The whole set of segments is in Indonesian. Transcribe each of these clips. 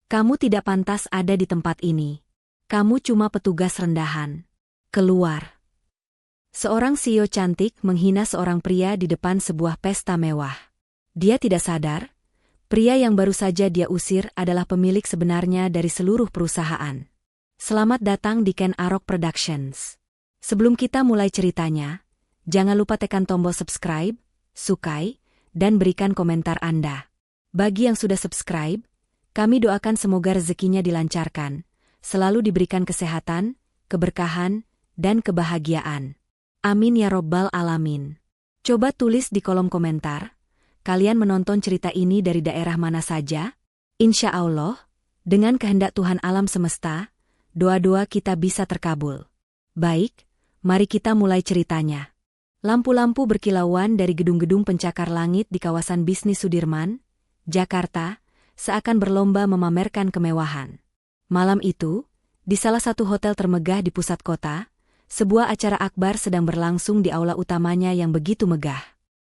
Kamu tidak pantas ada di tempat ini. Kamu cuma petugas rendahan. Keluar. Seorang CEO cantik menghina seorang pria di depan sebuah pesta mewah. Dia tidak sadar, pria yang baru saja dia usir adalah pemilik sebenarnya dari seluruh perusahaan. Selamat datang di Ken Arok Productions. Sebelum kita mulai ceritanya, jangan lupa tekan tombol subscribe, sukai, dan berikan komentar Anda. Bagi yang sudah subscribe, kami doakan semoga rezekinya dilancarkan, selalu diberikan kesehatan, keberkahan, dan kebahagiaan. Amin ya robbal alamin. Coba tulis di kolom komentar, kalian menonton cerita ini dari daerah mana saja? Insya Allah, dengan kehendak Tuhan alam semesta, doa-doa kita bisa terkabul. Baik, mari kita mulai ceritanya. Lampu-lampu berkilauan dari gedung-gedung pencakar langit di kawasan bisnis Sudirman, Jakarta, seakan berlomba memamerkan kemewahan. Malam itu, di salah satu hotel termegah di pusat kota, sebuah acara akbar sedang berlangsung di aula utamanya yang begitu megah.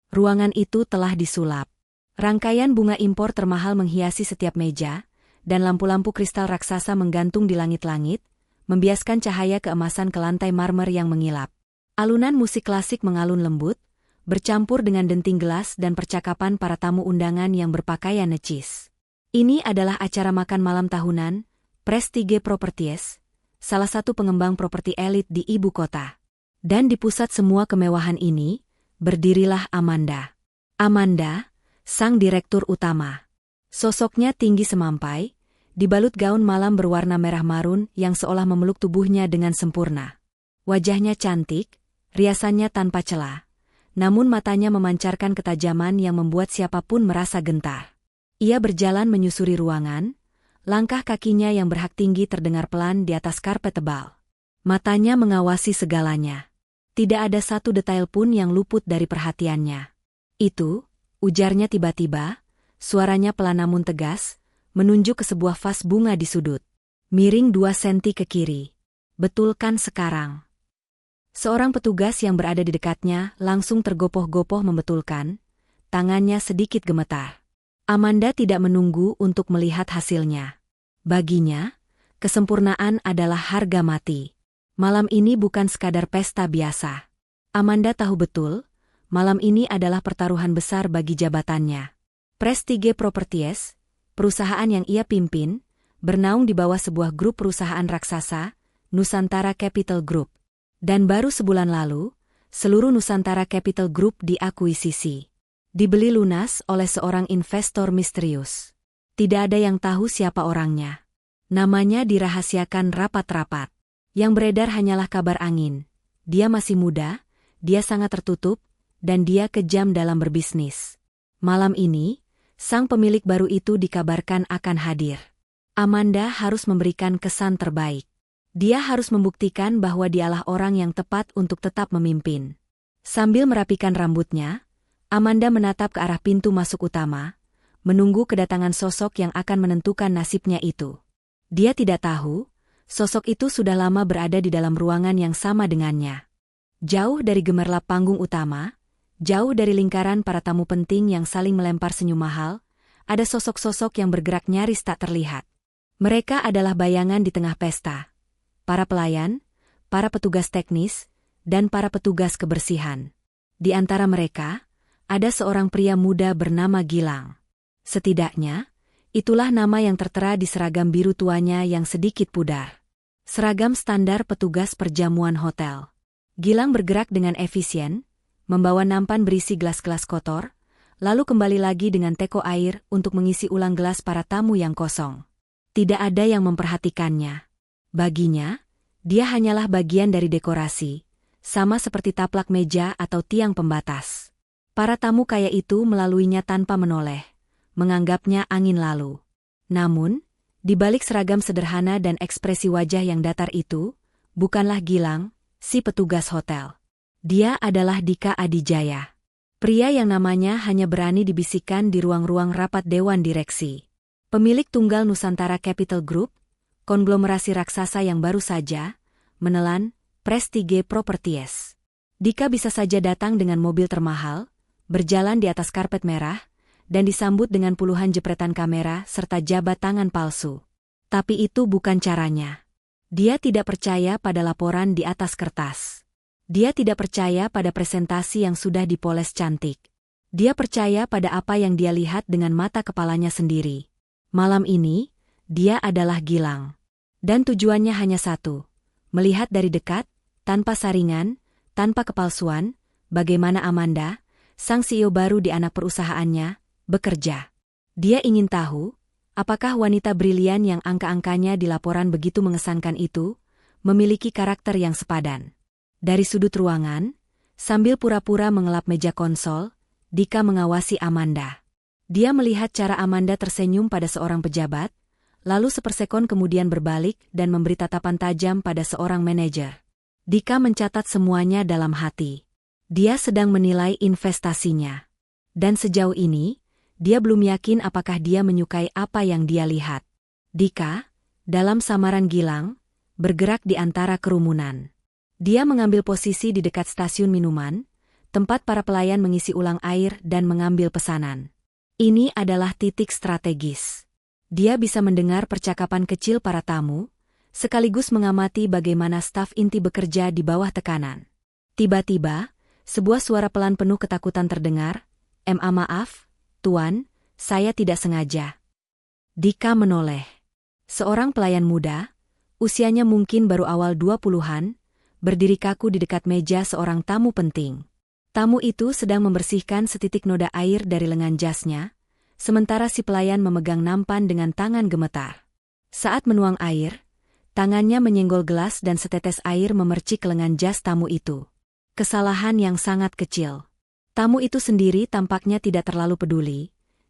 Ruangan itu telah disulap. Rangkaian bunga impor termahal menghiasi setiap meja, dan lampu-lampu kristal raksasa menggantung di langit-langit, membiaskan cahaya keemasan ke lantai marmer yang mengilap. Alunan musik klasik mengalun lembut, bercampur dengan denting gelas dan percakapan para tamu undangan yang berpakaian necis. Ini adalah acara makan malam tahunan, Prestige Properties, salah satu pengembang properti elit di ibu kota. Dan di pusat semua kemewahan ini, berdirilah Amanda. Amanda, sang direktur utama. Sosoknya tinggi semampai, dibalut gaun malam berwarna merah marun yang seolah memeluk tubuhnya dengan sempurna. Wajahnya cantik, riasannya tanpa celah, namun matanya memancarkan ketajaman yang membuat siapapun merasa gentar. Ia berjalan menyusuri ruangan, langkah kakinya yang berhak tinggi terdengar pelan di atas karpet tebal. Matanya mengawasi segalanya. Tidak ada satu detail pun yang luput dari perhatiannya. Itu, ujarnya tiba-tiba, suaranya pelan namun tegas, menunjuk ke sebuah vas bunga di sudut. Miring 2 senti ke kiri. Betulkan sekarang. Seorang petugas yang berada di dekatnya langsung tergopoh-gopoh membetulkan, tangannya sedikit gemetar. Amanda tidak menunggu untuk melihat hasilnya. Baginya, kesempurnaan adalah harga mati. Malam ini bukan sekadar pesta biasa. Amanda tahu betul, malam ini adalah pertaruhan besar bagi jabatannya. Prestige Properties, perusahaan yang ia pimpin, bernaung di bawah sebuah grup perusahaan raksasa, Nusantara Capital Group. Dan baru sebulan lalu, seluruh Nusantara Capital Group diakuisisi. Dibeli lunas oleh seorang investor misterius. Tidak ada yang tahu siapa orangnya. Namanya dirahasiakan rapat-rapat. Yang beredar hanyalah kabar angin. Dia masih muda, dia sangat tertutup, dan dia kejam dalam berbisnis. Malam ini, sang pemilik baru itu dikabarkan akan hadir. Amanda harus memberikan kesan terbaik. Dia harus membuktikan bahwa dialah orang yang tepat untuk tetap memimpin. Sambil merapikan rambutnya, Amanda menatap ke arah pintu masuk utama, menunggu kedatangan sosok yang akan menentukan nasibnya itu. Dia tidak tahu, sosok itu sudah lama berada di dalam ruangan yang sama dengannya. Jauh dari gemerlap panggung utama, jauh dari lingkaran para tamu penting yang saling melempar senyum mahal, ada sosok-sosok yang bergerak nyaris tak terlihat. Mereka adalah bayangan di tengah pesta. Para pelayan, para petugas teknis, dan para petugas kebersihan. Di antara mereka, ada seorang pria muda bernama Gilang. Setidaknya, itulah nama yang tertera di seragam biru tuanya yang sedikit pudar. Seragam standar petugas perjamuan hotel. Gilang bergerak dengan efisien, membawa nampan berisi gelas-gelas kotor, lalu kembali lagi dengan teko air untuk mengisi ulang gelas para tamu yang kosong. Tidak ada yang memperhatikannya. Baginya, dia hanyalah bagian dari dekorasi, sama seperti taplak meja atau tiang pembatas. Para tamu kaya itu melaluinya tanpa menoleh, menganggapnya angin lalu. Namun, di balik seragam sederhana dan ekspresi wajah yang datar itu, bukanlah Gilang, si petugas hotel. Dia adalah Dika Adijaya. Pria yang namanya hanya berani dibisikkan di ruang-ruang rapat dewan direksi. Pemilik tunggal Nusantara Capital Group, konglomerasi raksasa yang baru saja menelan Prestige Properties. Dika bisa saja datang dengan mobil termahal, berjalan di atas karpet merah, dan disambut dengan puluhan jepretan kamera serta jabat tangan palsu. Tapi itu bukan caranya. Dia tidak percaya pada laporan di atas kertas. Dia tidak percaya pada presentasi yang sudah dipoles cantik. Dia percaya pada apa yang dia lihat dengan mata kepalanya sendiri. Malam ini, dia adalah Gilang. Dan tujuannya hanya satu. Melihat dari dekat, tanpa saringan, tanpa kepalsuan, bagaimana Amanda, sang CEO baru di anak perusahaannya, bekerja. Dia ingin tahu, apakah wanita brilian yang angka-angkanya di laporan begitu mengesankan itu, memiliki karakter yang sepadan. Dari sudut ruangan, sambil pura-pura mengelap meja konsol, Dika mengawasi Amanda. Dia melihat cara Amanda tersenyum pada seorang pejabat, lalu sepersekon kemudian berbalik dan memberi tatapan tajam pada seorang manajer. Dika mencatat semuanya dalam hati. Dia sedang menilai investasinya. Dan sejauh ini, dia belum yakin apakah dia menyukai apa yang dia lihat. Dika, dalam samaran Gilang, bergerak di antara kerumunan. Dia mengambil posisi di dekat stasiun minuman, tempat para pelayan mengisi ulang air dan mengambil pesanan. Ini adalah titik strategis. Dia bisa mendengar percakapan kecil para tamu, sekaligus mengamati bagaimana staf inti bekerja di bawah tekanan. Tiba-tiba, sebuah suara pelan penuh ketakutan terdengar, Maaf, Tuan, saya tidak sengaja." Dika menoleh. Seorang pelayan muda, usianya mungkin baru awal 20-an, berdiri kaku di dekat meja seorang tamu penting. Tamu itu sedang membersihkan setitik noda air dari lengan jasnya, sementara si pelayan memegang nampan dengan tangan gemetar. Saat menuang air, tangannya menyenggol gelas dan setetes air memercik lengan jas tamu itu. Kesalahan yang sangat kecil. Tamu itu sendiri tampaknya tidak terlalu peduli,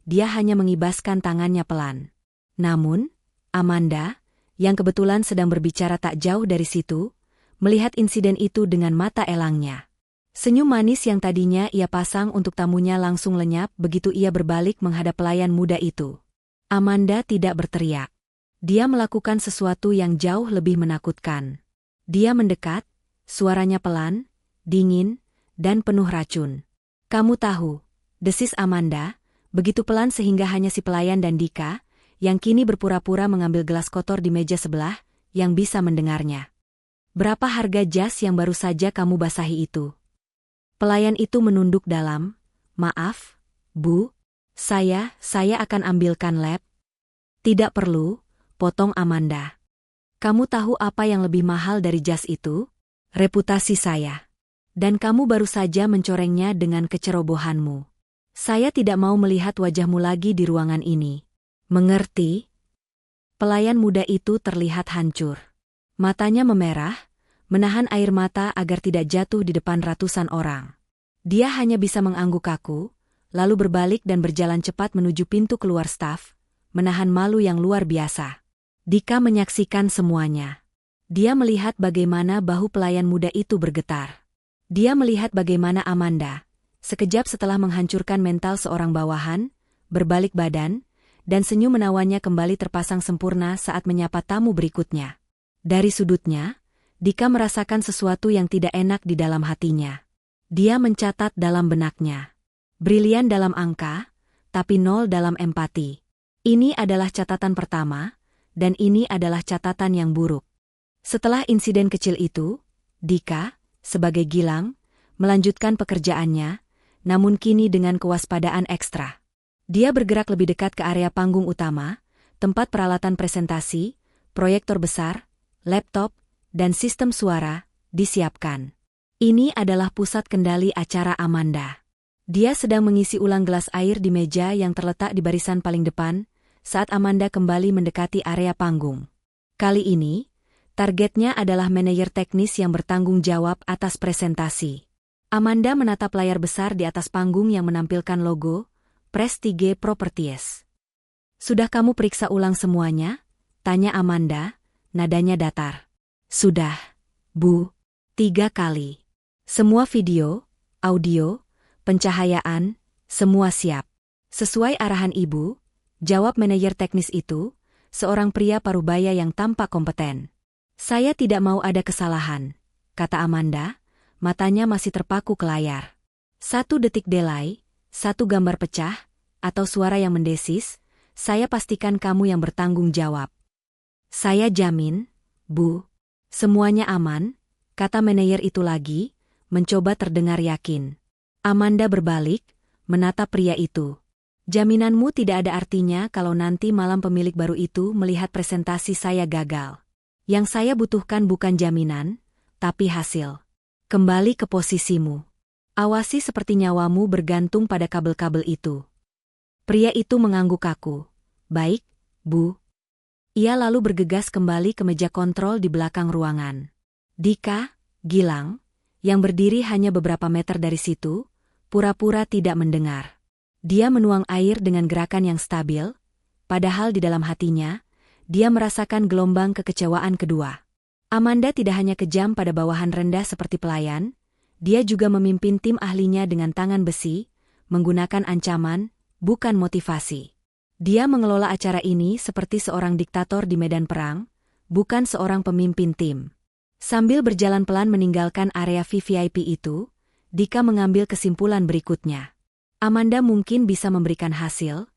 dia hanya mengibaskan tangannya pelan. Namun, Amanda, yang kebetulan sedang berbicara tak jauh dari situ, melihat insiden itu dengan mata elangnya. Senyum manis yang tadinya ia pasang untuk tamunya langsung lenyap begitu ia berbalik menghadap pelayan muda itu. Amanda tidak berteriak. Dia melakukan sesuatu yang jauh lebih menakutkan. Dia mendekat, suaranya pelan, dingin, dan penuh racun. "Kamu tahu," desis Amanda, begitu pelan sehingga hanya si pelayan dan Dika, yang kini berpura-pura mengambil gelas kotor di meja sebelah, yang bisa mendengarnya. "Berapa harga jas yang baru saja kamu basahi itu?" Pelayan itu menunduk dalam, "Maaf, Bu, saya akan ambilkan lab." "Tidak perlu," potong Amanda. "Kamu tahu apa yang lebih mahal dari jas itu? Reputasi saya. Dan kamu baru saja mencorengnya dengan kecerobohanmu. Saya tidak mau melihat wajahmu lagi di ruangan ini. Mengerti?" Pelayan muda itu terlihat hancur. Matanya memerah, menahan air mata agar tidak jatuh di depan ratusan orang. Dia hanya bisa mengangguk kaku, lalu berbalik dan berjalan cepat menuju pintu keluar staf, menahan malu yang luar biasa. Dika menyaksikan semuanya. Dia melihat bagaimana bahu pelayan muda itu bergetar. Dia melihat bagaimana Amanda, sekejap setelah menghancurkan mental seorang bawahan, berbalik badan, dan senyum menawannya kembali terpasang sempurna saat menyapa tamu berikutnya. Dari sudutnya, Dika merasakan sesuatu yang tidak enak di dalam hatinya. Dia mencatat dalam benaknya. Brilian dalam angka, tapi nol dalam empati. Ini adalah catatan pertama, dan ini adalah catatan yang buruk. Setelah insiden kecil itu, Dika, sebagai Gilang, melanjutkan pekerjaannya, namun kini dengan kewaspadaan ekstra. Dia bergerak lebih dekat ke area panggung utama, tempat peralatan presentasi, proyektor besar, laptop, dan sistem suara disiapkan. Ini adalah pusat kendali acara Amanda. Dia sedang mengisi ulang gelas air di meja yang terletak di barisan paling depan, saat Amanda kembali mendekati area panggung. Kali ini, targetnya adalah manajer teknis yang bertanggung jawab atas presentasi. Amanda menatap layar besar di atas panggung yang menampilkan logo Prestige Properties. "Sudah kamu periksa ulang semuanya?" tanya Amanda, nadanya datar. "Sudah, Bu. 3 kali. Semua video, audio, pencahayaan, semua siap." "Sesuai arahan Ibu," jawab manajer teknis itu, seorang pria parubaya yang tampak kompeten. "Saya tidak mau ada kesalahan," kata Amanda, matanya masih terpaku ke layar. 1 detik delay, 1 gambar pecah, atau suara yang mendesis, saya pastikan kamu yang bertanggung jawab. Saya jamin, Bu. Semuanya aman, kata manajer itu lagi, mencoba terdengar yakin. Amanda berbalik, menatap pria itu. Jaminanmu tidak ada artinya kalau nanti malam pemilik baru itu melihat presentasi saya gagal. Yang saya butuhkan bukan jaminan, tapi hasil. Kembali ke posisimu. Awasi seperti nyawamu bergantung pada kabel-kabel itu. Pria itu mengangguk kaku. Baik, Bu. Ia lalu bergegas kembali ke meja kontrol di belakang ruangan. Dika, Gilang, yang berdiri hanya beberapa meter dari situ, pura-pura tidak mendengar. Dia menuang air dengan gerakan yang stabil, padahal di dalam hatinya, dia merasakan gelombang kekecewaan kedua. Amanda tidak hanya kejam pada bawahan rendah seperti pelayan, dia juga memimpin tim ahlinya dengan tangan besi, menggunakan ancaman, bukan motivasi. Dia mengelola acara ini seperti seorang diktator di medan perang, bukan seorang pemimpin tim. Sambil berjalan pelan meninggalkan area VVIP itu, Dika mengambil kesimpulan berikutnya. Amanda mungkin bisa memberikan hasil,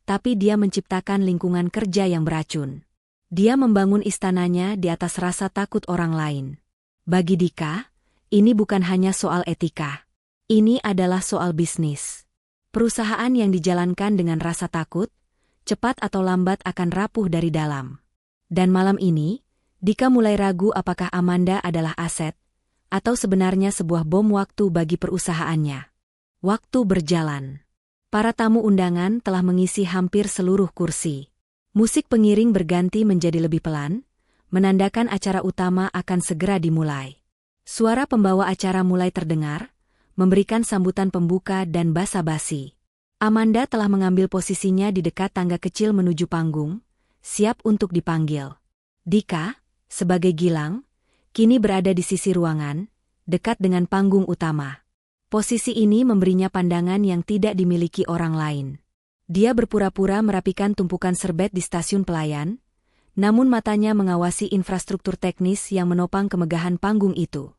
tapi dia menciptakan lingkungan kerja yang beracun. Dia membangun istananya di atas rasa takut orang lain. Bagi Dika, ini bukan hanya soal etika. Ini adalah soal bisnis. Perusahaan yang dijalankan dengan rasa takut, cepat atau lambat akan rapuh dari dalam. Dan malam ini, Dika mulai ragu apakah Amanda adalah aset, atau sebenarnya sebuah bom waktu bagi perusahaannya. Waktu berjalan. Para tamu undangan telah mengisi hampir seluruh kursi. Musik pengiring berganti menjadi lebih pelan, menandakan acara utama akan segera dimulai. Suara pembawa acara mulai terdengar, memberikan sambutan pembuka dan basa-basi. Amanda telah mengambil posisinya di dekat tangga kecil menuju panggung, siap untuk dipanggil. Dika, sebagai Gilang, kini berada di sisi ruangan, dekat dengan panggung utama. Posisi ini memberinya pandangan yang tidak dimiliki orang lain. Dia berpura-pura merapikan tumpukan serbet di stasiun pelayan, namun matanya mengawasi infrastruktur teknis yang menopang kemegahan panggung itu.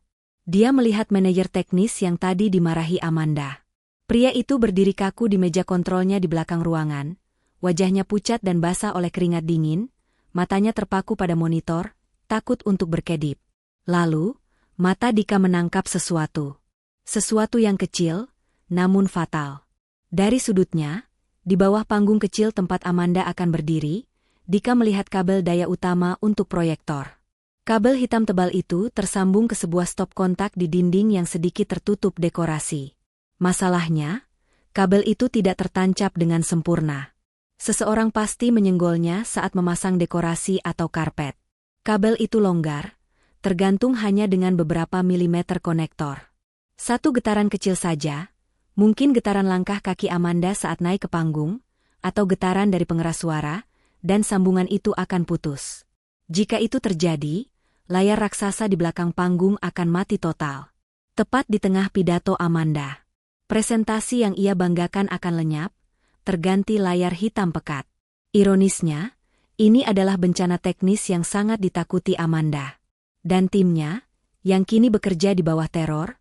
Dia melihat manajer teknis yang tadi dimarahi Amanda. Pria itu berdiri kaku di meja kontrolnya di belakang ruangan, wajahnya pucat dan basah oleh keringat dingin, matanya terpaku pada monitor, takut untuk berkedip. Lalu, mata Dika menangkap sesuatu. Sesuatu yang kecil, namun fatal. Dari sudutnya, di bawah panggung kecil tempat Amanda akan berdiri, Dika melihat kabel daya utama untuk proyektor. Kabel hitam tebal itu tersambung ke sebuah stop kontak di dinding yang sedikit tertutup dekorasi. Masalahnya, kabel itu tidak tertancap dengan sempurna. Seseorang pasti menyenggolnya saat memasang dekorasi atau karpet. Kabel itu longgar, tergantung hanya dengan beberapa milimeter konektor. Satu getaran kecil saja, mungkin getaran langkah kaki Amanda saat naik ke panggung, atau getaran dari pengeras suara, dan sambungan itu akan putus. Jika itu terjadi, layar raksasa di belakang panggung akan mati total. Tepat di tengah pidato Amanda, presentasi yang ia banggakan akan lenyap, terganti layar hitam pekat. Ironisnya, ini adalah bencana teknis yang sangat ditakuti Amanda. Dan timnya, yang kini bekerja di bawah teror,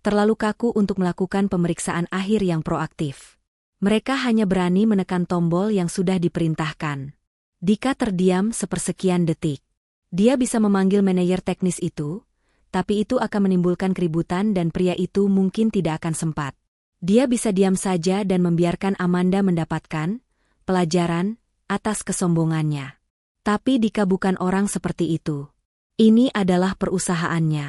terlalu kaku untuk melakukan pemeriksaan akhir yang proaktif. Mereka hanya berani menekan tombol yang sudah diperintahkan. Dika terdiam sepersekian detik. Dia bisa memanggil manajer teknis itu, tapi itu akan menimbulkan keributan dan pria itu mungkin tidak akan sempat. Dia bisa diam saja dan membiarkan Amanda mendapatkan pelajaran atas kesombongannya. Tapi Dika bukan orang seperti itu. Ini adalah perusahaannya.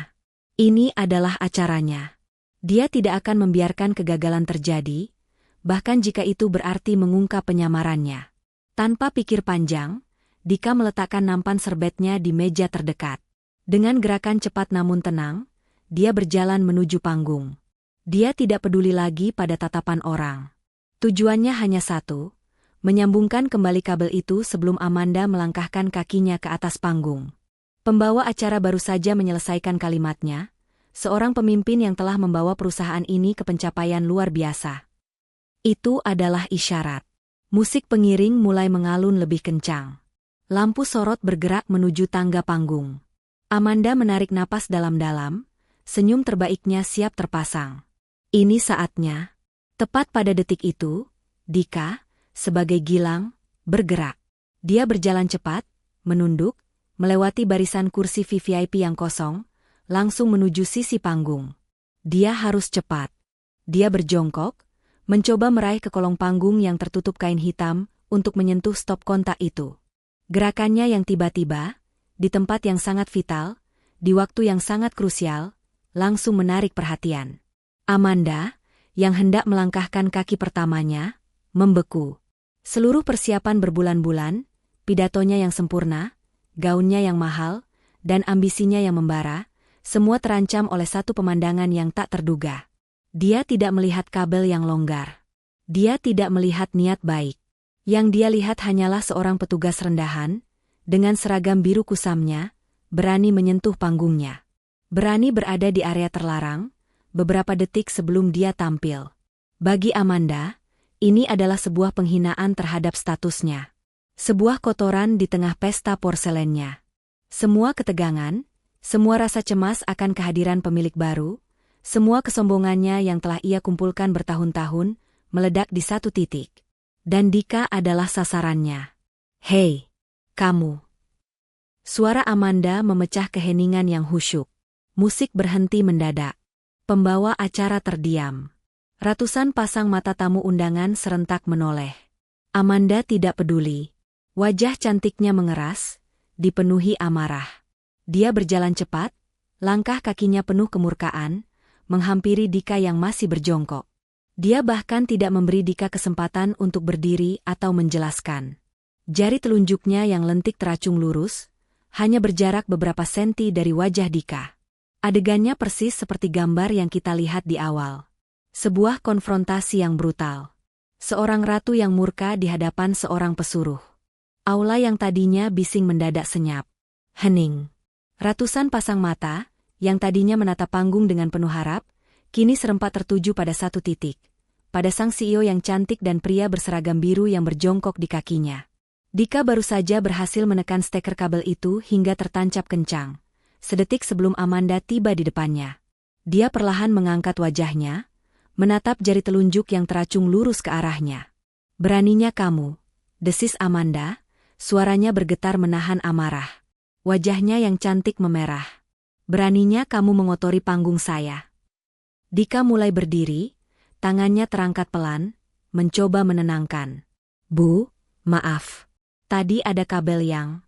Ini adalah acaranya. Dia tidak akan membiarkan kegagalan terjadi, bahkan jika itu berarti mengungkap penyamarannya. Tanpa pikir panjang, Dika meletakkan nampan serbetnya di meja terdekat. Dengan gerakan cepat namun tenang, dia berjalan menuju panggung. Dia tidak peduli lagi pada tatapan orang. Tujuannya hanya satu, menyambungkan kembali kabel itu sebelum Amanda melangkahkan kakinya ke atas panggung. Pembawa acara baru saja menyelesaikan kalimatnya, seorang pemimpin yang telah membawa perusahaan ini ke pencapaian luar biasa. Itu adalah isyarat. Musik pengiring mulai mengalun lebih kencang. Lampu sorot bergerak menuju tangga panggung. Amanda menarik napas dalam-dalam, senyum terbaiknya siap terpasang. Ini saatnya. Tepat pada detik itu, Dika, sebagai Gilang, bergerak. Dia berjalan cepat, menunduk, melewati barisan kursi VVIP yang kosong, langsung menuju sisi panggung. Dia harus cepat. Dia berjongkok, mencoba meraih ke kolong panggung yang tertutup kain hitam untuk menyentuh stop kontak itu. Gerakannya yang tiba-tiba, di tempat yang sangat vital, di waktu yang sangat krusial, langsung menarik perhatian. Amanda, yang hendak melangkahkan kaki pertamanya, membeku. Seluruh persiapan berbulan-bulan, pidatonya yang sempurna, gaunnya yang mahal, dan ambisinya yang membara, semua terancam oleh satu pemandangan yang tak terduga. Dia tidak melihat kabel yang longgar. Dia tidak melihat niat baik. Yang dia lihat hanyalah seorang petugas rendahan, dengan seragam biru kusamnya, berani menyentuh panggungnya. Berani berada di area terlarang, beberapa detik sebelum dia tampil. Bagi Amanda, ini adalah sebuah penghinaan terhadap statusnya. Sebuah kotoran di tengah pesta porselennya. Semua ketegangan, semua rasa cemas akan kehadiran pemilik baru, semua kesombongannya yang telah ia kumpulkan bertahun-tahun, meledak di satu titik. Dan Dika adalah sasarannya. "Hei, kamu!" Suara Amanda memecah keheningan yang khusyuk. Musik berhenti mendadak. Pembawa acara terdiam. Ratusan pasang mata tamu undangan serentak menoleh. Amanda tidak peduli. Wajah cantiknya mengeras, dipenuhi amarah. Dia berjalan cepat, langkah kakinya penuh kemurkaan, menghampiri Dika yang masih berjongkok. Dia bahkan tidak memberi Dika kesempatan untuk berdiri atau menjelaskan. Jari telunjuknya yang lentik teracung lurus, hanya berjarak beberapa senti dari wajah Dika. Adegannya persis seperti gambar yang kita lihat di awal. Sebuah konfrontasi yang brutal. Seorang ratu yang murka di hadapan seorang pesuruh. Aula yang tadinya bising mendadak senyap. Hening. Ratusan pasang mata, yang tadinya menatap panggung dengan penuh harap, kini serempak tertuju pada satu titik. Pada sang CEO yang cantik dan pria berseragam biru yang berjongkok di kakinya. Dika baru saja berhasil menekan steker kabel itu hingga tertancap kencang. Sedetik sebelum Amanda tiba di depannya. Dia perlahan mengangkat wajahnya, menatap jari telunjuk yang teracung lurus ke arahnya. "Beraninya kamu," desis Amanda, suaranya bergetar menahan amarah. Wajahnya yang cantik memerah. "Beraninya kamu mengotori panggung saya." Dika mulai berdiri, tangannya terangkat pelan, mencoba menenangkan. "Bu, maaf. Tadi ada kabel yang..."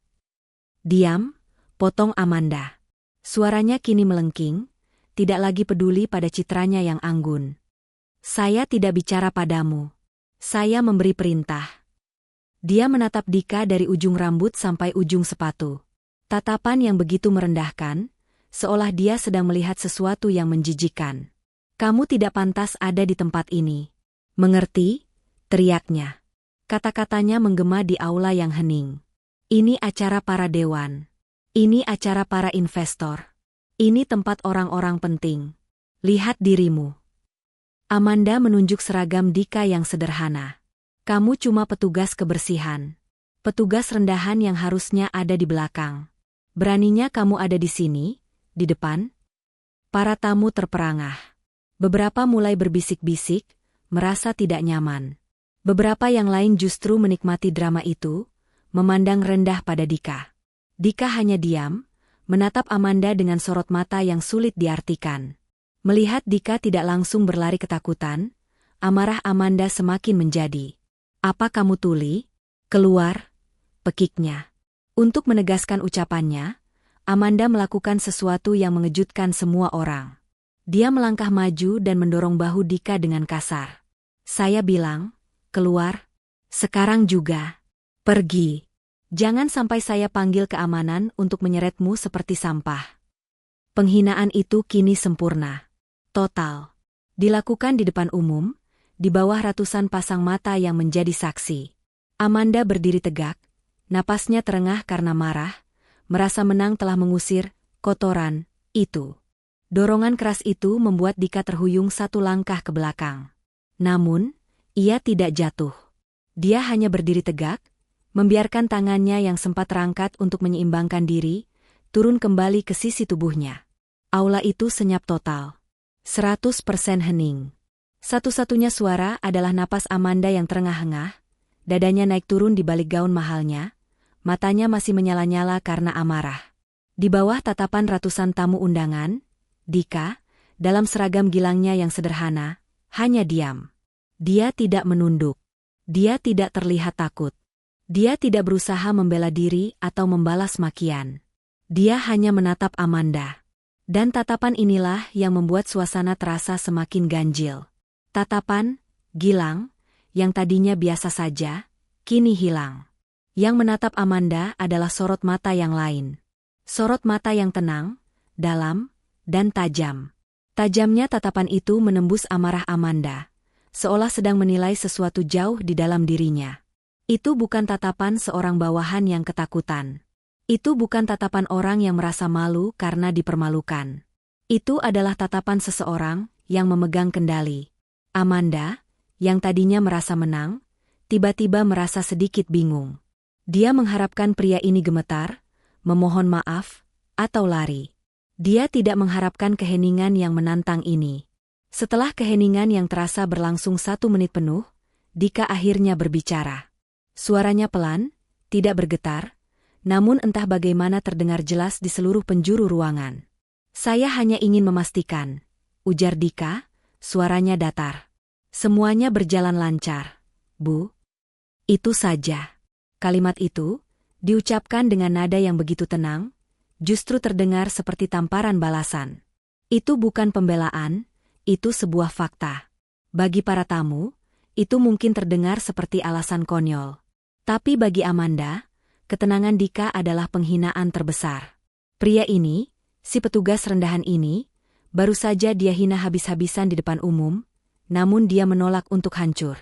"Diam," potong Amanda. Suaranya kini melengking, tidak lagi peduli pada citranya yang anggun. "Saya tidak bicara padamu. Saya memberi perintah." Dia menatap Dika dari ujung rambut sampai ujung sepatu. Tatapan yang begitu merendahkan, seolah dia sedang melihat sesuatu yang menjijikkan. "Kamu tidak pantas ada di tempat ini." "Mengerti?" teriaknya. Kata-katanya menggema di aula yang hening. "Ini acara para dewan. Ini acara para investor. Ini tempat orang-orang penting. Lihat dirimu." Amanda menunjuk seragam Dika yang sederhana. "Kamu cuma petugas kebersihan. Petugas rendahan yang harusnya ada di belakang. Beraninya kamu ada di sini, di depan?" Para tamu terperangah. Beberapa mulai berbisik-bisik, merasa tidak nyaman. Beberapa yang lain justru menikmati drama itu, memandang rendah pada Dika. Dika hanya diam, menatap Amanda dengan sorot mata yang sulit diartikan. Melihat Dika tidak langsung berlari ketakutan, amarah Amanda semakin menjadi. "Apa kamu tuli? Keluar!" pekiknya. Untuk menegaskan ucapannya, Amanda melakukan sesuatu yang mengejutkan semua orang. Dia melangkah maju dan mendorong bahu Dika dengan kasar. "Saya bilang, keluar. Sekarang juga. Pergi. Jangan sampai saya panggil keamanan untuk menyeretmu seperti sampah." Penghinaan itu kini sempurna. Total. Dilakukan di depan umum, di bawah ratusan pasang mata yang menjadi saksi. Amanda berdiri tegak, napasnya terengah karena marah, merasa menang telah mengusir kotoran itu. Dorongan keras itu membuat Dika terhuyung satu langkah ke belakang. Namun, ia tidak jatuh. Dia hanya berdiri tegak, membiarkan tangannya yang sempat terangkat untuk menyeimbangkan diri, turun kembali ke sisi tubuhnya. Aula itu senyap total. 100% hening. Satu-satunya suara adalah napas Amanda yang terengah-engah, dadanya naik turun di balik gaun mahalnya, matanya masih menyala-nyala karena amarah. Di bawah tatapan ratusan tamu undangan, Dika, dalam seragam gilangnya yang sederhana, hanya diam. Dia tidak menunduk. Dia tidak terlihat takut. Dia tidak berusaha membela diri atau membalas makian. Dia hanya menatap Amanda. Dan tatapan inilah yang membuat suasana terasa semakin ganjil. Tatapan, gilang, yang tadinya biasa saja, kini hilang. Yang menatap Amanda adalah sorot mata yang lain. Sorot mata yang tenang, dalam, dan tajam. Tajamnya tatapan itu menembus amarah Amanda, seolah sedang menilai sesuatu jauh di dalam dirinya. Itu bukan tatapan seorang bawahan yang ketakutan. Itu bukan tatapan orang yang merasa malu karena dipermalukan. Itu adalah tatapan seseorang yang memegang kendali. Amanda, yang tadinya merasa menang, tiba-tiba merasa sedikit bingung. Dia mengharapkan pria ini gemetar, memohon maaf, atau lari. Dia tidak mengharapkan keheningan yang menantang ini. Setelah keheningan yang terasa berlangsung 1 menit penuh, Dika akhirnya berbicara. Suaranya pelan, tidak bergetar, namun entah bagaimana terdengar jelas di seluruh penjuru ruangan. Saya hanya ingin memastikan, ujar Dika, suaranya datar. Semuanya berjalan lancar, Bu. Itu saja. Kalimat itu, diucapkan dengan nada yang begitu tenang, justru terdengar seperti tamparan balasan. Itu bukan pembelaan, itu sebuah fakta. Bagi para tamu, itu mungkin terdengar seperti alasan konyol. Tapi bagi Amanda, ketenangan Dika adalah penghinaan terbesar. Pria ini, si petugas rendahan ini, baru saja dia hina habis-habisan di depan umum, namun dia menolak untuk hancur.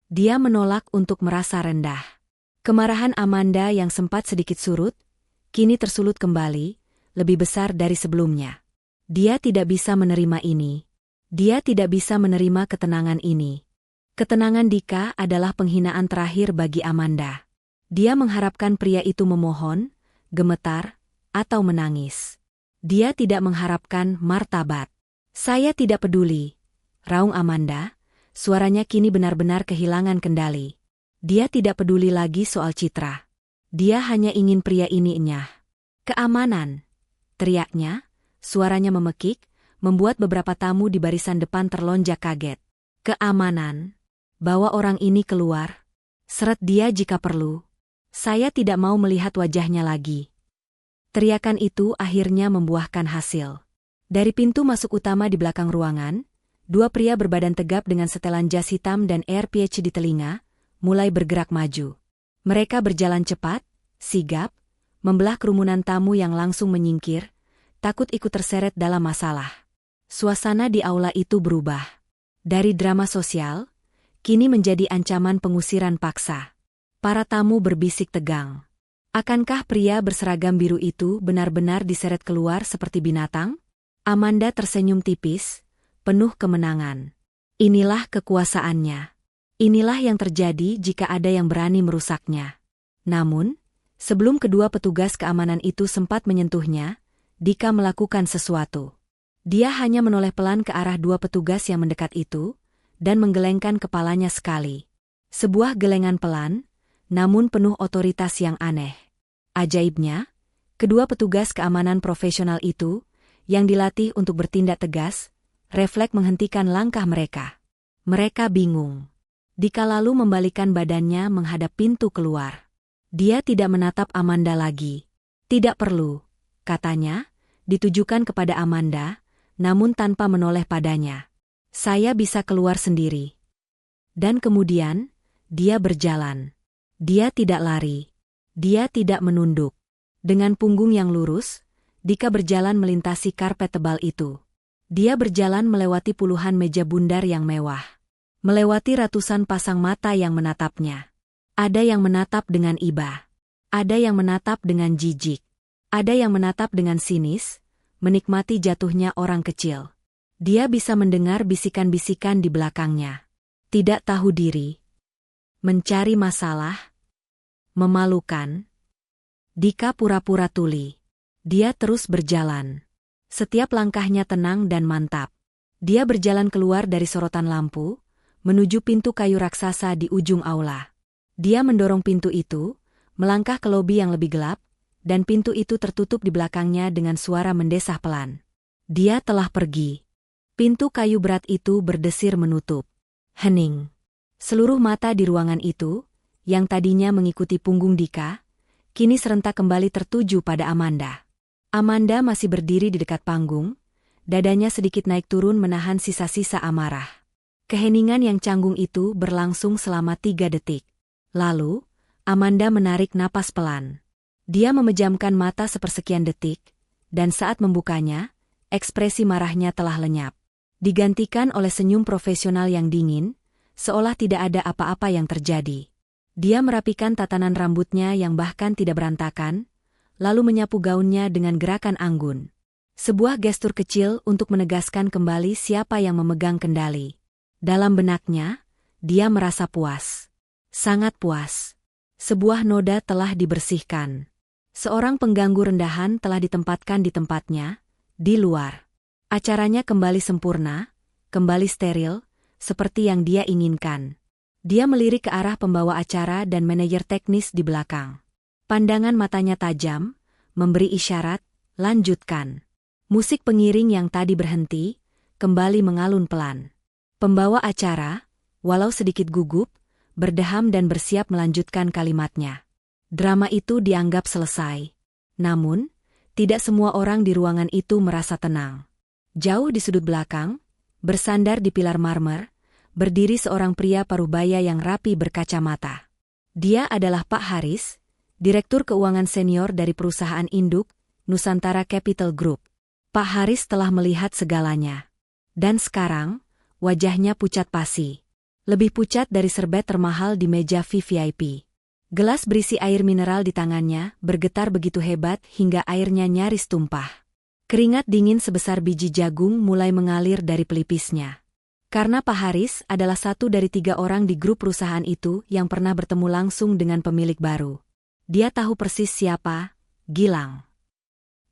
Dia menolak untuk merasa rendah. Kemarahan Amanda yang sempat sedikit surut, kini tersulut kembali, lebih besar dari sebelumnya. Dia tidak bisa menerima ini. Dia tidak bisa menerima ketenangan ini. Ketenangan Dika adalah penghinaan terakhir bagi Amanda. Dia mengharapkan pria itu memohon, gemetar, atau menangis. Dia tidak mengharapkan martabat. Saya tidak peduli, raung Amanda, suaranya kini benar-benar kehilangan kendali. Dia tidak peduli lagi soal citra. Dia hanya ingin pria ini enyah. Keamanan, teriaknya, suaranya memekik, membuat beberapa tamu di barisan depan terlonjak kaget. Keamanan, bawa orang ini keluar. Seret dia jika perlu. Saya tidak mau melihat wajahnya lagi. Teriakan itu akhirnya membuahkan hasil. Dari pintu masuk utama di belakang ruangan, 2 pria berbadan tegap dengan setelan jas hitam dan AirPH di telinga, mulai bergerak maju. Mereka berjalan cepat, sigap, membelah kerumunan tamu yang langsung menyingkir, takut ikut terseret dalam masalah. Suasana di aula itu berubah. Dari drama sosial, kini menjadi ancaman pengusiran paksa. Para tamu berbisik tegang. Akankah pria berseragam biru itu benar-benar diseret keluar seperti binatang? Amanda tersenyum tipis, penuh kemenangan. Inilah kekuasaannya. Inilah yang terjadi jika ada yang berani merusaknya. Namun, sebelum kedua petugas keamanan itu sempat menyentuhnya, Dika melakukan sesuatu. Dia hanya menoleh pelan ke arah 2 petugas yang mendekat itu, dan menggelengkan kepalanya sekali. Sebuah gelengan pelan, namun penuh otoritas yang aneh. Ajaibnya, kedua petugas keamanan profesional itu, yang dilatih untuk bertindak tegas, refleks menghentikan langkah mereka. Mereka bingung. Dika lalu membalikkan badannya menghadap pintu keluar. Dia tidak menatap Amanda lagi. Tidak perlu, katanya, ditujukan kepada Amanda, namun tanpa menoleh padanya. Saya bisa keluar sendiri. Dan kemudian, dia berjalan. Dia tidak lari. Dia tidak menunduk. Dengan punggung yang lurus, Dika berjalan melintasi karpet tebal itu. Dia berjalan melewati puluhan meja bundar yang mewah. Melewati ratusan pasang mata yang menatapnya. Ada yang menatap dengan iba. Ada yang menatap dengan jijik. Ada yang menatap dengan sinis, menikmati jatuhnya orang kecil. Dia bisa mendengar bisikan-bisikan di belakangnya. Tidak tahu diri. Mencari masalah. Memalukan. Dika pura-pura tuli. Dia terus berjalan. Setiap langkahnya tenang dan mantap. Dia berjalan keluar dari sorotan lampu, menuju pintu kayu raksasa di ujung aula. Dia mendorong pintu itu, melangkah ke lobi yang lebih gelap, dan pintu itu tertutup di belakangnya dengan suara mendesah pelan. Dia telah pergi. Pintu kayu berat itu berdesir menutup. Hening. Seluruh mata di ruangan itu, yang tadinya mengikuti punggung Dika, kini serentak kembali tertuju pada Amanda. Amanda masih berdiri di dekat panggung, dadanya sedikit naik turun menahan sisa-sisa amarah. Keheningan yang canggung itu berlangsung selama 3 detik. Lalu, Amanda menarik napas pelan. Dia memejamkan mata sepersekian detik, dan saat membukanya, ekspresi marahnya telah lenyap. Digantikan oleh senyum profesional yang dingin, seolah tidak ada apa-apa yang terjadi. Dia merapikan tatanan rambutnya yang bahkan tidak berantakan, lalu menyapu gaunnya dengan gerakan anggun. Sebuah gestur kecil untuk menegaskan kembali siapa yang memegang kendali. Dalam benaknya, dia merasa puas. Sangat puas. Sebuah noda telah dibersihkan. Seorang pengganggu rendahan telah ditempatkan di tempatnya, di luar. Acaranya kembali sempurna, kembali steril, seperti yang dia inginkan. Dia melirik ke arah pembawa acara dan manajer teknis di belakang. Pandangan matanya tajam, memberi isyarat, lanjutkan. Musik pengiring yang tadi berhenti, kembali mengalun pelan. Pembawa acara, walau sedikit gugup, berdeham dan bersiap melanjutkan kalimatnya. Drama itu dianggap selesai. Namun, tidak semua orang di ruangan itu merasa tenang. Jauh di sudut belakang, bersandar di pilar marmer, berdiri seorang pria parubaya yang rapi berkacamata. Dia adalah Pak Haris, Direktur Keuangan Senior dari perusahaan induk, Nusantara Capital Group. Pak Haris telah melihat segalanya. Dan sekarang, wajahnya pucat pasi. Lebih pucat dari serbet termahal di meja VVIP. Gelas berisi air mineral di tangannya bergetar begitu hebat hingga airnya nyaris tumpah. Keringat dingin sebesar biji jagung mulai mengalir dari pelipisnya. Karena Pak Haris adalah satu dari 3 orang di grup perusahaan itu yang pernah bertemu langsung dengan pemilik baru. Dia tahu persis siapa Gilang.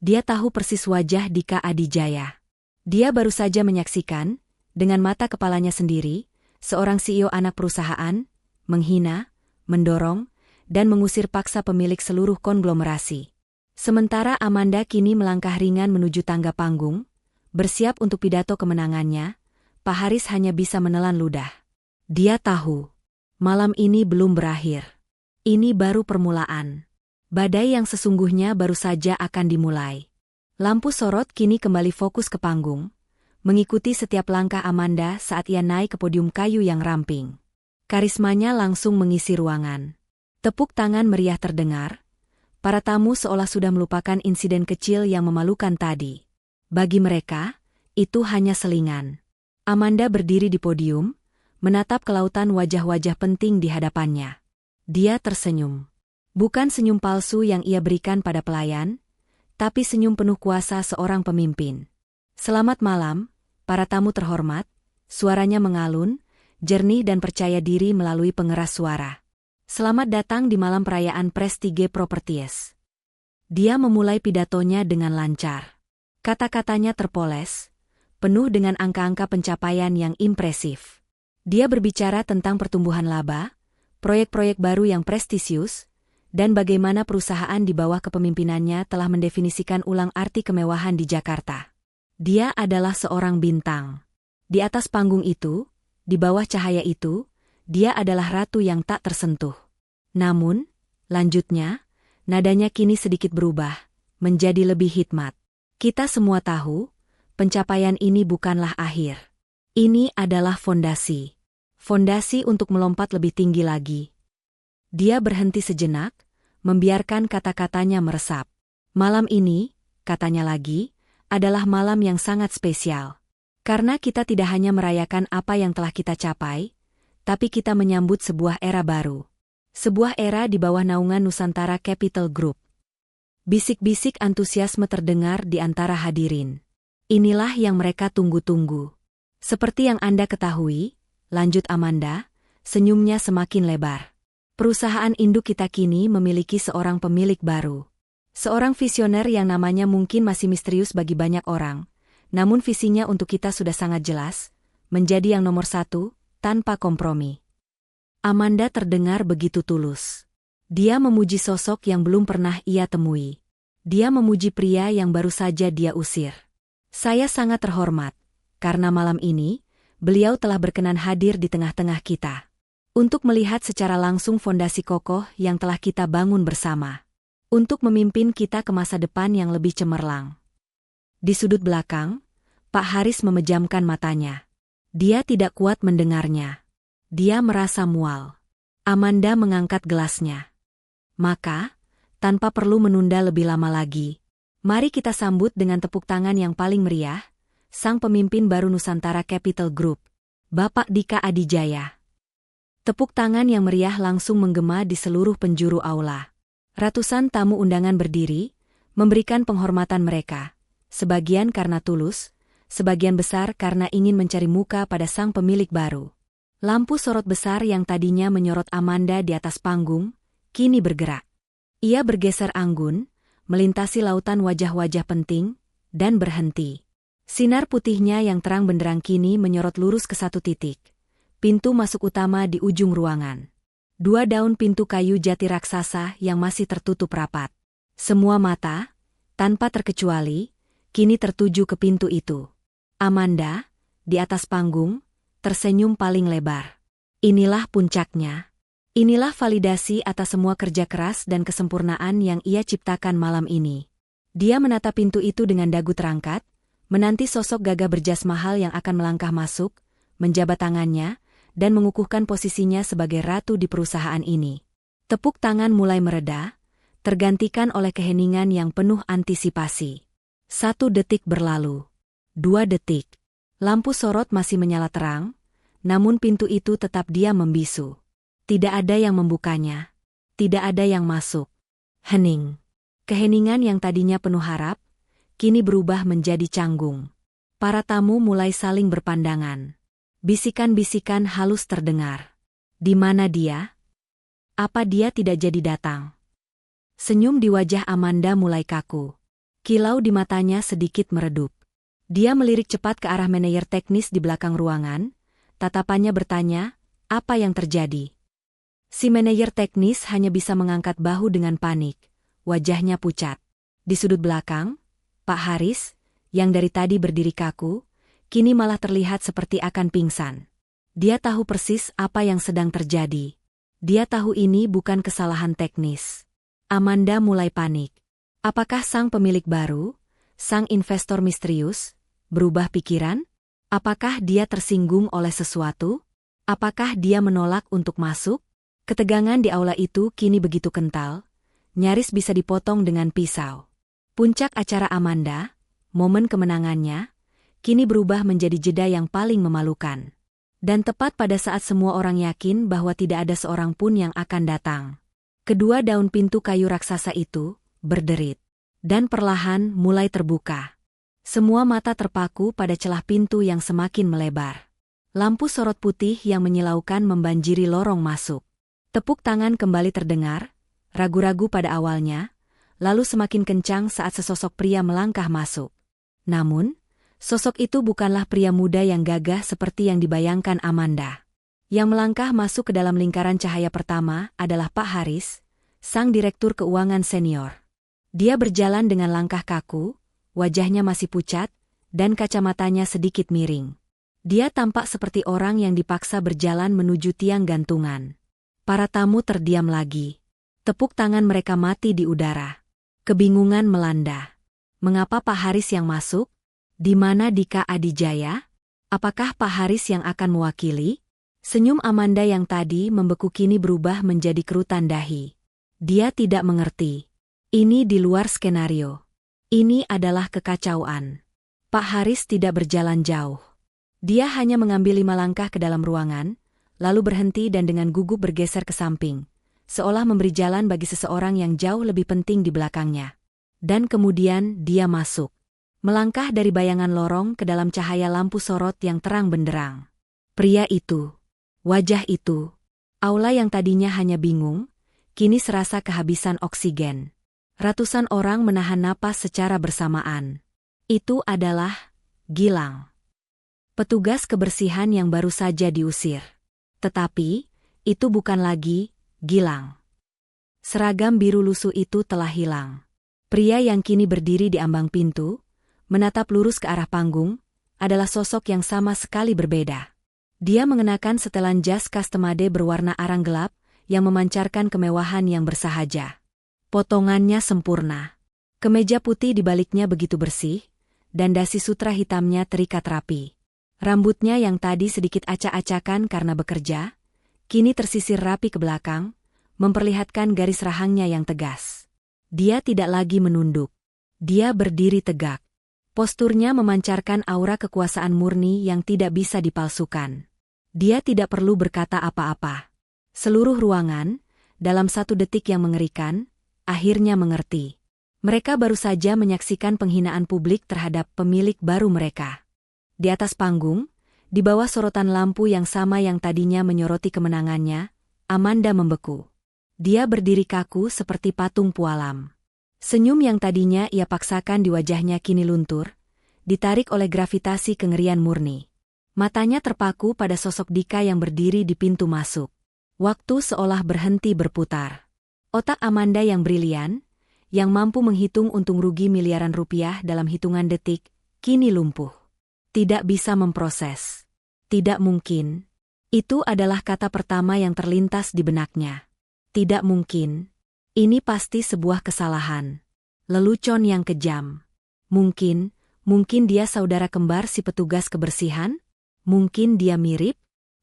Dia tahu persis wajah Dika Adijaya. Dia baru saja menyaksikan, dengan mata kepalanya sendiri, seorang CEO anak perusahaan, menghina, mendorong, dan mengusir paksa pemilik seluruh konglomerasi. Sementara Amanda kini melangkah ringan menuju tangga panggung, bersiap untuk pidato kemenangannya, Pak Haris hanya bisa menelan ludah. Dia tahu, malam ini belum berakhir. Ini baru permulaan. Badai yang sesungguhnya baru saja akan dimulai. Lampu sorot kini kembali fokus ke panggung, mengikuti setiap langkah Amanda saat ia naik ke podium kayu yang ramping. Karismanya langsung mengisi ruangan. Tepuk tangan meriah terdengar. Para tamu seolah sudah melupakan insiden kecil yang memalukan tadi. Bagi mereka, itu hanya selingan. Amanda berdiri di podium, menatap ke lautan wajah-wajah penting di hadapannya. Dia tersenyum. Bukan senyum palsu yang ia berikan pada pelayan, tapi senyum penuh kuasa seorang pemimpin. Selamat malam, para tamu terhormat, suaranya mengalun, jernih dan percaya diri melalui pengeras suara. Selamat datang di malam perayaan Prestige Properties. Dia memulai pidatonya dengan lancar. Kata-katanya terpoles, penuh dengan angka-angka pencapaian yang impresif. Dia berbicara tentang pertumbuhan laba, proyek-proyek baru yang prestisius, dan bagaimana perusahaan di bawah kepemimpinannya telah mendefinisikan ulang arti kemewahan di Jakarta. Dia adalah seorang bintang. Di atas panggung itu, di bawah cahaya itu, dia adalah ratu yang tak tersentuh. Namun, lanjutnya, nadanya kini sedikit berubah, menjadi lebih hikmat. Kita semua tahu, pencapaian ini bukanlah akhir. Ini adalah fondasi. Fondasi untuk melompat lebih tinggi lagi. Dia berhenti sejenak, membiarkan kata-katanya meresap. Malam ini, katanya lagi, adalah malam yang sangat spesial. Karena kita tidak hanya merayakan apa yang telah kita capai, tapi kita menyambut sebuah era baru. Sebuah era di bawah naungan Nusantara Capital Group. Bisik-bisik antusiasme terdengar di antara hadirin. Inilah yang mereka tunggu-tunggu. Seperti yang Anda ketahui, lanjut Amanda, senyumnya semakin lebar. Perusahaan induk kita kini memiliki seorang pemilik baru. Seorang visioner yang namanya mungkin masih misterius bagi banyak orang, namun visinya untuk kita sudah sangat jelas, menjadi yang nomor 1, tanpa kompromi. Amanda terdengar begitu tulus. Dia memuji sosok yang belum pernah ia temui. Dia memuji pria yang baru saja dia usir. Saya sangat terhormat, karena malam ini, beliau telah berkenan hadir di tengah-tengah kita. Untuk melihat secara langsung fondasi kokoh yang telah kita bangun bersama. Untuk memimpin kita ke masa depan yang lebih cemerlang. Di sudut belakang, Pak Haris memejamkan matanya. Dia tidak kuat mendengarnya. Dia merasa mual. Amanda mengangkat gelasnya. Maka, tanpa perlu menunda lebih lama lagi, mari kita sambut dengan tepuk tangan yang paling meriah, sang pemimpin baru Nusantara Capital Group, Bapak Dika Adijaya. Tepuk tangan yang meriah langsung menggema di seluruh penjuru aula. Ratusan tamu undangan berdiri, memberikan penghormatan mereka, sebagian karena tulus, sebagian besar karena ingin mencari muka pada sang pemilik baru. Lampu sorot besar yang tadinya menyorot Amanda di atas panggung, kini bergerak. Ia bergeser anggun, melintasi lautan wajah-wajah penting, dan berhenti. Sinar putihnya yang terang benderang kini menyorot lurus ke satu titik. Pintu masuk utama di ujung ruangan. 2 daun pintu kayu jati raksasa yang masih tertutup rapat. Semua mata, tanpa terkecuali, kini tertuju ke pintu itu. Amanda, di atas panggung, tersenyum paling lebar. Inilah puncaknya. Inilah validasi atas semua kerja keras dan kesempurnaan yang ia ciptakan malam ini. Dia menatap pintu itu dengan dagu terangkat, menanti sosok gagah berjas mahal yang akan melangkah masuk, menjabat tangannya, dan mengukuhkan posisinya sebagai ratu di perusahaan ini. Tepuk tangan mulai mereda, tergantikan oleh keheningan yang penuh antisipasi. 1 detik berlalu. 2 detik. Lampu sorot masih menyala terang, namun pintu itu tetap diam membisu. Tidak ada yang membukanya. Tidak ada yang masuk. Hening. Keheningan yang tadinya penuh harap, kini berubah menjadi canggung. Para tamu mulai saling berpandangan. Bisikan-bisikan halus terdengar. Di mana dia? Apa dia tidak jadi datang? Senyum di wajah Amanda mulai kaku. Kilau di matanya sedikit meredup. Dia melirik cepat ke arah manajer teknis di belakang ruangan. Tatapannya bertanya, apa yang terjadi? Si manajer teknis hanya bisa mengangkat bahu dengan panik. Wajahnya pucat. Di sudut belakang, Pak Haris, yang dari tadi berdiri kaku, kini malah terlihat seperti akan pingsan. Dia tahu persis apa yang sedang terjadi. Dia tahu ini bukan kesalahan teknis. Amanda mulai panik. Apakah sang pemilik baru, sang investor misterius, berubah pikiran? Apakah dia tersinggung oleh sesuatu? Apakah dia menolak untuk masuk? Ketegangan di aula itu kini begitu kental, nyaris bisa dipotong dengan pisau. Puncak acara Amanda, momen kemenangannya, kini berubah menjadi jeda yang paling memalukan. Dan tepat pada saat semua orang yakin bahwa tidak ada seorang pun yang akan datang. Kedua daun pintu kayu raksasa itu berderit. Dan perlahan mulai terbuka. Semua mata terpaku pada celah pintu yang semakin melebar. Lampu sorot putih yang menyilaukan membanjiri lorong masuk. Tepuk tangan kembali terdengar, ragu-ragu pada awalnya, lalu semakin kencang saat sesosok pria melangkah masuk. Namun, sosok itu bukanlah pria muda yang gagah seperti yang dibayangkan Amanda. Yang melangkah masuk ke dalam lingkaran cahaya pertama adalah Pak Haris, sang direktur keuangan senior. Dia berjalan dengan langkah kaku, wajahnya masih pucat, dan kacamatanya sedikit miring. Dia tampak seperti orang yang dipaksa berjalan menuju tiang gantungan. Para tamu terdiam lagi. Tepuk tangan mereka mati di udara. Kebingungan melanda. Mengapa Pak Haris yang masuk? Di mana Dika Adijaya? Apakah Pak Haris yang akan mewakili? Senyum Amanda yang tadi membeku kini berubah menjadi kerutan dahi. Dia tidak mengerti. Ini di luar skenario. Ini adalah kekacauan. Pak Haris tidak berjalan jauh. Dia hanya mengambil 5 langkah ke dalam ruangan, lalu berhenti dan dengan gugup bergeser ke samping, seolah memberi jalan bagi seseorang yang jauh lebih penting di belakangnya. Dan kemudian dia masuk. Melangkah dari bayangan lorong ke dalam cahaya lampu sorot yang terang benderang. Pria itu, wajah itu, aula yang tadinya hanya bingung, kini serasa kehabisan oksigen. Ratusan orang menahan napas secara bersamaan. Itu adalah Gilang. Petugas kebersihan yang baru saja diusir. Tetapi, itu bukan lagi Gilang. Seragam biru lusuh itu telah hilang. Pria yang kini berdiri di ambang pintu, menatap lurus ke arah panggung, adalah sosok yang sama sekali berbeda. Dia mengenakan setelan jas customade berwarna arang gelap, yang memancarkan kemewahan yang bersahaja. Potongannya sempurna. Kemeja putih di baliknya begitu bersih, dan dasi sutra hitamnya terikat rapi. Rambutnya yang tadi sedikit acak-acakan karena bekerja, kini tersisir rapi ke belakang, memperlihatkan garis rahangnya yang tegas. Dia tidak lagi menunduk. Dia berdiri tegak. Posturnya memancarkan aura kekuasaan murni yang tidak bisa dipalsukan. Dia tidak perlu berkata apa-apa. Seluruh ruangan, dalam satu detik yang mengerikan, akhirnya mengerti. Mereka baru saja menyaksikan penghinaan publik terhadap pemilik baru mereka. Di atas panggung, di bawah sorotan lampu yang sama yang tadinya menyoroti kemenangannya, Amanda membeku. Dia berdiri kaku seperti patung pualam. Senyum yang tadinya ia paksakan di wajahnya kini luntur, ditarik oleh gravitasi kengerian murni. Matanya terpaku pada sosok Dika yang berdiri di pintu masuk. Waktu seolah berhenti berputar. Otak Amanda yang brilian, yang mampu menghitung untung rugi miliaran rupiah dalam hitungan detik, kini lumpuh. Tidak bisa memproses. Tidak mungkin. Itu adalah kata pertama yang terlintas di benaknya. Tidak mungkin. Ini pasti sebuah kesalahan. Lelucon yang kejam. Mungkin dia saudara kembar si petugas kebersihan? Mungkin dia mirip?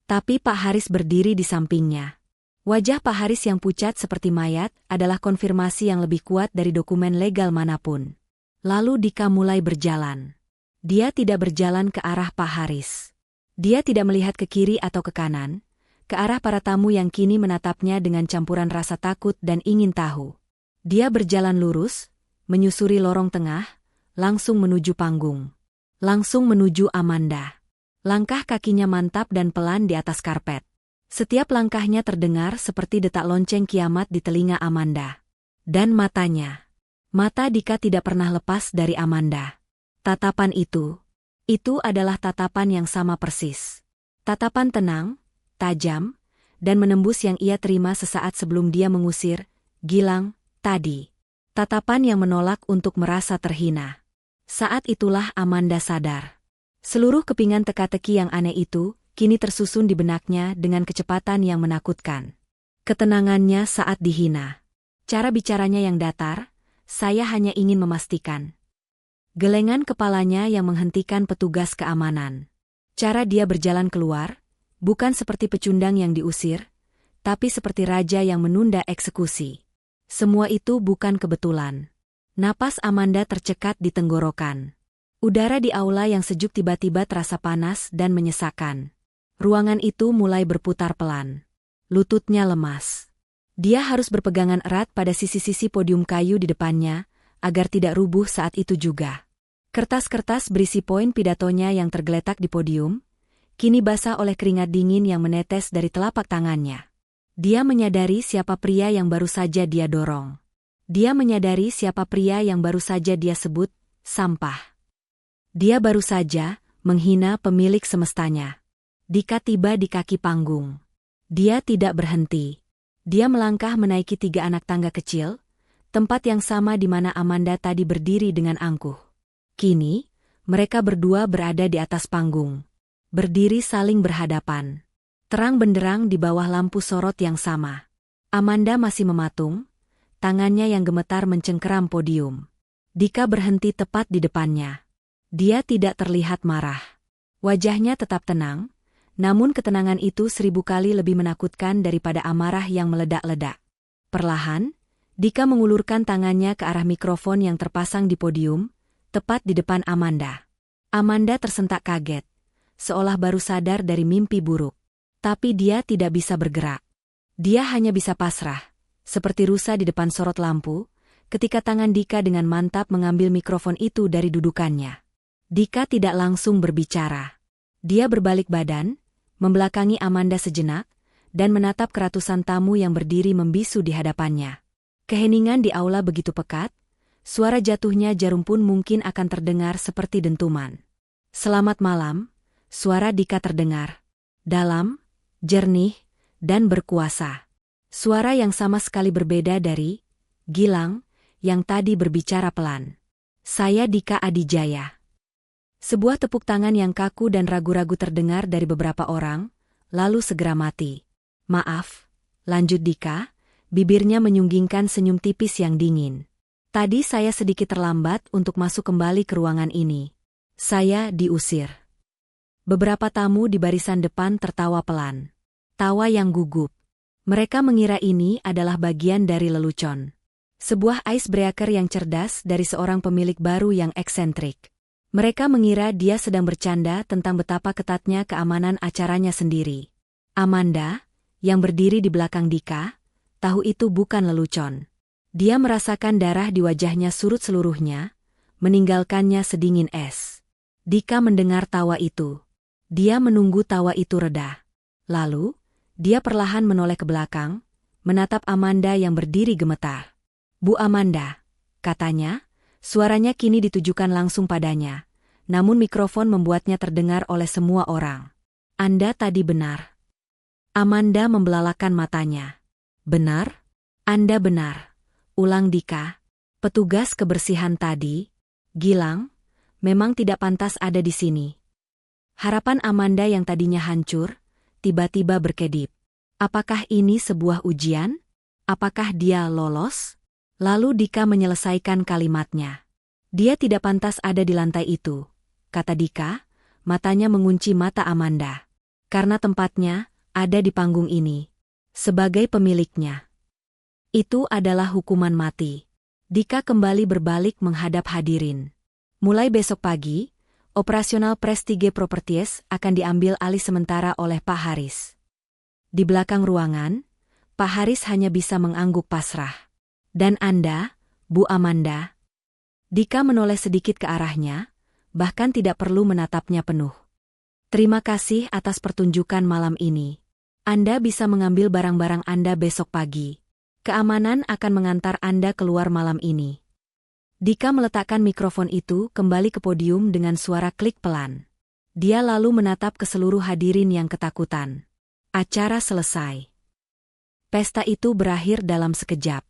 Tapi Pak Haris berdiri di sampingnya. Wajah Pak Haris yang pucat seperti mayat adalah konfirmasi yang lebih kuat dari dokumen legal manapun. Lalu Dika mulai berjalan. Dia tidak berjalan ke arah Pak Haris. Dia tidak melihat ke kiri atau ke kanan, ke arah para tamu yang kini menatapnya dengan campuran rasa takut dan ingin tahu. Dia berjalan lurus, menyusuri lorong tengah, langsung menuju panggung. Langsung menuju Amanda. Langkah kakinya mantap dan pelan di atas karpet. Setiap langkahnya terdengar seperti detak lonceng kiamat di telinga Amanda. Dan matanya. Mata Dika tidak pernah lepas dari Amanda. Tatapan itu adalah tatapan yang sama persis. Tatapan tenang, tajam, dan menembus yang ia terima sesaat sebelum dia mengusir Gilang tadi. Tatapan yang menolak untuk merasa terhina. Saat itulah Amanda sadar. Seluruh kepingan teka-teki yang aneh itu kini tersusun di benaknya dengan kecepatan yang menakutkan. Ketenangannya saat dihina. Cara bicaranya yang datar, saya hanya ingin memastikan. Gelengan kepalanya yang menghentikan petugas keamanan. Cara dia berjalan keluar, bukan seperti pecundang yang diusir, tapi seperti raja yang menunda eksekusi. Semua itu bukan kebetulan. Napas Amanda tercekat di tenggorokan. Udara di aula yang sejuk tiba-tiba terasa panas dan menyesakkan. Ruangan itu mulai berputar pelan. Lututnya lemas. Dia harus berpegangan erat pada sisi-sisi podium kayu di depannya, agar tidak rubuh saat itu juga. Kertas-kertas berisi poin pidatonya yang tergeletak di podium, kini basah oleh keringat dingin yang menetes dari telapak tangannya. Dia menyadari siapa pria yang baru saja dia dorong. Dia menyadari siapa pria yang baru saja dia sebut sampah. Dia baru saja menghina pemilik semestanya. Dika tiba di kaki panggung. Dia tidak berhenti. Dia melangkah menaiki 3 anak tangga kecil, tempat yang sama di mana Amanda tadi berdiri dengan angkuh. Kini, mereka berdua berada di atas panggung. Berdiri saling berhadapan. Terang benderang di bawah lampu sorot yang sama. Amanda masih mematung, tangannya yang gemetar mencengkeram podium. Dika berhenti tepat di depannya. Dia tidak terlihat marah. Wajahnya tetap tenang, namun ketenangan itu 1000 kali lebih menakutkan daripada amarah yang meledak-ledak. Perlahan, Dika mengulurkan tangannya ke arah mikrofon yang terpasang di podium, tepat di depan Amanda. Amanda tersentak kaget, seolah baru sadar dari mimpi buruk. Tapi dia tidak bisa bergerak. Dia hanya bisa pasrah, seperti rusa di depan sorot lampu, ketika tangan Dika dengan mantap mengambil mikrofon itu dari dudukannya. Dika tidak langsung berbicara. Dia berbalik badan, membelakangi Amanda sejenak, dan menatap keratusan tamu yang berdiri membisu di hadapannya. Keheningan di aula begitu pekat, suara jatuhnya jarum pun mungkin akan terdengar seperti dentuman. Selamat malam, suara Dika terdengar. Dalam, jernih, dan berkuasa. Suara yang sama sekali berbeda dari Gilang, yang tadi berbicara pelan. Saya Dika Adijaya. Sebuah tepuk tangan yang kaku dan ragu-ragu terdengar dari beberapa orang, lalu segera mati. Maaf, lanjut Dika, bibirnya menyunggingkan senyum tipis yang dingin. Tadi saya sedikit terlambat untuk masuk kembali ke ruangan ini. Saya diusir. Beberapa tamu di barisan depan tertawa pelan. Tawa yang gugup. Mereka mengira ini adalah bagian dari lelucon. Sebuah icebreaker yang cerdas dari seorang pemilik baru yang eksentrik. Mereka mengira dia sedang bercanda tentang betapa ketatnya keamanan acaranya sendiri. Amanda, yang berdiri di belakang Dika, tahu itu bukan lelucon. Dia merasakan darah di wajahnya surut seluruhnya, meninggalkannya sedingin es. Dika mendengar tawa itu. Dia menunggu tawa itu reda. Lalu, dia perlahan menoleh ke belakang, menatap Amanda yang berdiri gemetar. Bu Amanda, katanya, suaranya kini ditujukan langsung padanya, namun mikrofon membuatnya terdengar oleh semua orang. Anda tadi benar. Amanda membelalakan matanya. Benar? Anda benar. Ulang Dika. Petugas kebersihan tadi, Gilang, memang tidak pantas ada di sini. Harapan Amanda yang tadinya hancur, tiba-tiba berkedip. Apakah ini sebuah ujian? Apakah dia lolos? Lalu Dika menyelesaikan kalimatnya. Dia tidak pantas ada di lantai itu, kata Dika, matanya mengunci mata Amanda. Karena tempatnya ada di panggung ini. Sebagai pemiliknya. Itu adalah hukuman mati. Dika kembali berbalik menghadap hadirin. Mulai besok pagi, operasional Prestige Properties akan diambil alih sementara oleh Pak Haris. Di belakang ruangan, Pak Haris hanya bisa mengangguk pasrah. Dan Anda, Bu Amanda? Dika menoleh sedikit ke arahnya, bahkan tidak perlu menatapnya penuh. Terima kasih atas pertunjukan malam ini. Anda bisa mengambil barang-barang Anda besok pagi. Keamanan akan mengantar Anda keluar malam ini. Dika meletakkan mikrofon itu kembali ke podium dengan suara klik pelan. Dia lalu menatap ke seluruh hadirin yang ketakutan. Acara selesai. Pesta itu berakhir dalam sekejap.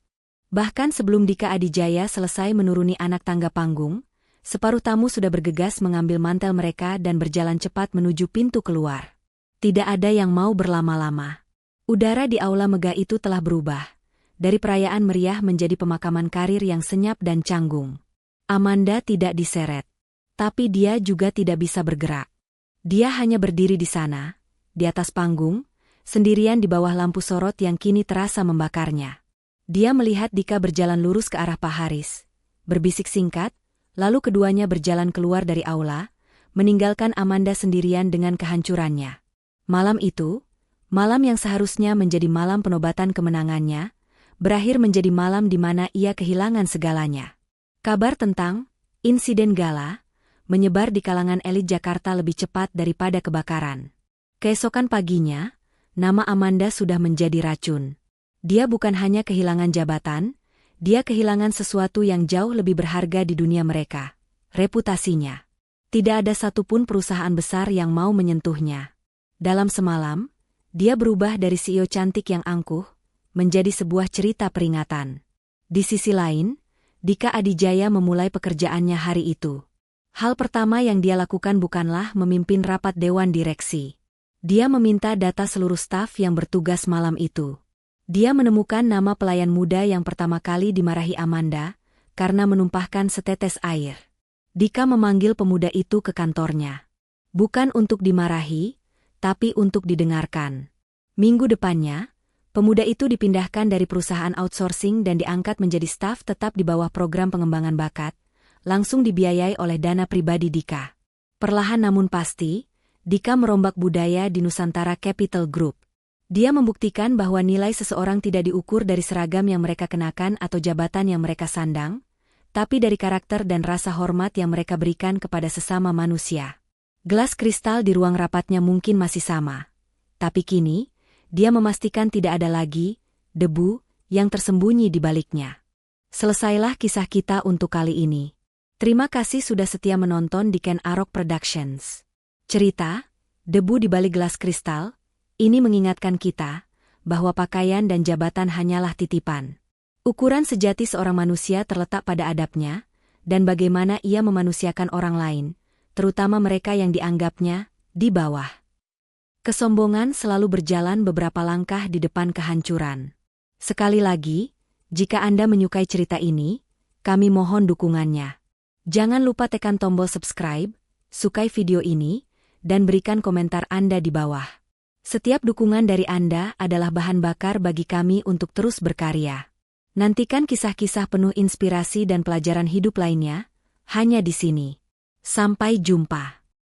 Bahkan sebelum Dika Adijaya selesai menuruni anak tangga panggung, separuh tamu sudah bergegas mengambil mantel mereka dan berjalan cepat menuju pintu keluar. Tidak ada yang mau berlama-lama. Udara di aula megah itu telah berubah. Dari perayaan meriah menjadi pemakaman karir yang senyap dan canggung. Amanda tidak diseret. Tapi dia juga tidak bisa bergerak. Dia hanya berdiri di sana, di atas panggung, sendirian di bawah lampu sorot yang kini terasa membakarnya. Dia melihat Dika berjalan lurus ke arah Pak Haris, berbisik singkat, lalu keduanya berjalan keluar dari aula, meninggalkan Amanda sendirian dengan kehancurannya. Malam itu, malam yang seharusnya menjadi malam penobatan kemenangannya, berakhir menjadi malam di mana ia kehilangan segalanya. Kabar tentang insiden gala menyebar di kalangan elit Jakarta lebih cepat daripada kebakaran. Keesokan paginya, nama Amanda sudah menjadi racun. Dia bukan hanya kehilangan jabatan, dia kehilangan sesuatu yang jauh lebih berharga di dunia mereka, reputasinya. Tidak ada satupun perusahaan besar yang mau menyentuhnya. Dalam semalam, dia berubah dari CEO cantik yang angkuh, menjadi sebuah cerita peringatan. Di sisi lain, Dika Adijaya memulai pekerjaannya hari itu. Hal pertama yang dia lakukan bukanlah memimpin rapat dewan direksi. Dia meminta data seluruh staf yang bertugas malam itu. Dia menemukan nama pelayan muda yang pertama kali dimarahi Amanda, karena menumpahkan setetes air. Dika memanggil pemuda itu ke kantornya. Bukan untuk dimarahi, tapi untuk didengarkan. Minggu depannya, pemuda itu dipindahkan dari perusahaan outsourcing dan diangkat menjadi staf tetap di bawah program pengembangan bakat, langsung dibiayai oleh dana pribadi Dika. Perlahan namun pasti, Dika merombak budaya di Nusantara Capital Group. Dia membuktikan bahwa nilai seseorang tidak diukur dari seragam yang mereka kenakan atau jabatan yang mereka sandang, tapi dari karakter dan rasa hormat yang mereka berikan kepada sesama manusia. Gelas kristal di ruang rapatnya mungkin masih sama, tapi kini, dia memastikan tidak ada lagi debu yang tersembunyi di baliknya. Selesailah kisah kita untuk kali ini. Terima kasih sudah setia menonton di Ken Arok Productions. Cerita, Debu di Balik Gelas Kristal, ini mengingatkan kita bahwa pakaian dan jabatan hanyalah titipan. Ukuran sejati seorang manusia terletak pada adabnya, dan bagaimana ia memanusiakan orang lain, terutama mereka yang dianggapnya di bawah. Kesombongan selalu berjalan beberapa langkah di depan kehancuran. Sekali lagi, jika Anda menyukai cerita ini, kami mohon dukungannya. Jangan lupa tekan tombol subscribe, sukai video ini, dan berikan komentar Anda di bawah. Setiap dukungan dari Anda adalah bahan bakar bagi kami untuk terus berkarya. Nantikan kisah-kisah penuh inspirasi dan pelajaran hidup lainnya, hanya di sini. Sampai jumpa.